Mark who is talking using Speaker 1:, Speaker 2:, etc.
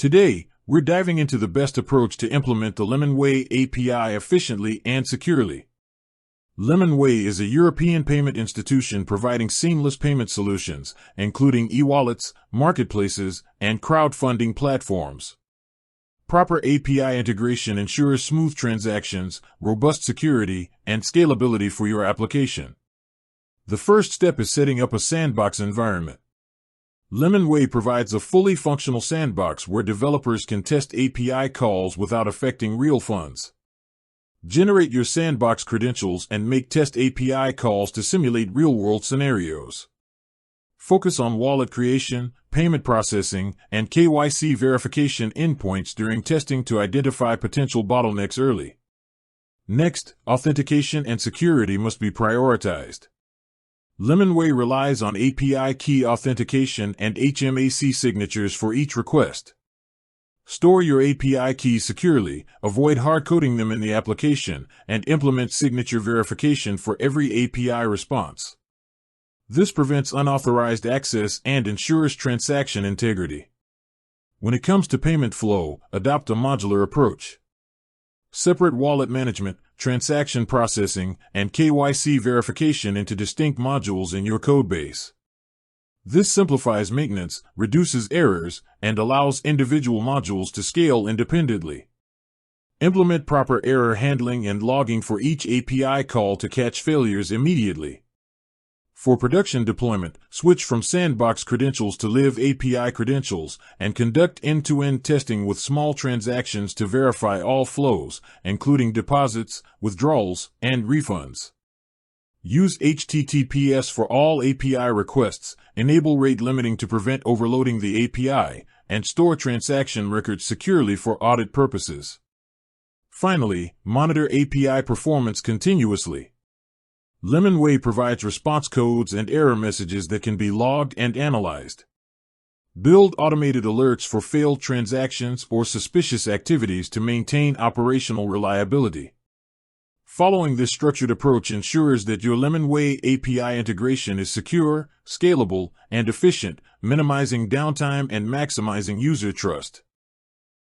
Speaker 1: Today, we're diving into the best approach to implement the lemonway API efficiently and securely. lemonway is a European payment institution providing seamless payment solutions, including e-wallets, marketplaces, and crowdfunding platforms. Proper API integration ensures smooth transactions, robust security, and scalability for your application. The first step is setting up a sandbox environment. lemonway provides a fully functional sandbox where developers can test API calls without affecting real funds. Generate your sandbox credentials and make test API calls to simulate real-world scenarios. Focus on wallet creation, payment processing, and KYC verification endpoints during testing to identify potential bottlenecks early. Next, authentication and security must be prioritized. lemonway relies on API key authentication and HMAC signatures for each request. Store your API keys securely, avoid hard-coding them in the application, and implement signature verification for every API response. This prevents unauthorized access and ensures transaction integrity. When it comes to payment flow, adopt a modular approach. Separate wallet management, transaction processing, and KYC verification into distinct modules in your codebase. This simplifies maintenance, reduces errors, and allows individual modules to scale independently. Implement proper error handling and logging for each API call to catch failures immediately. For production deployment, switch from sandbox credentials to live API credentials, and conduct end-to-end testing with small transactions to verify all flows, including deposits, withdrawals, and refunds. Use HTTPS for all API requests, enable rate limiting to prevent overloading the API, and store transaction records securely for audit purposes. Finally, monitor API performance continuously. lemonway provides response codes and error messages that can be logged and analyzed. Build automated alerts for failed transactions or suspicious activities to maintain operational reliability. Following this structured approach ensures that your lemonway API integration is secure, scalable, and efficient, minimizing downtime and maximizing user trust.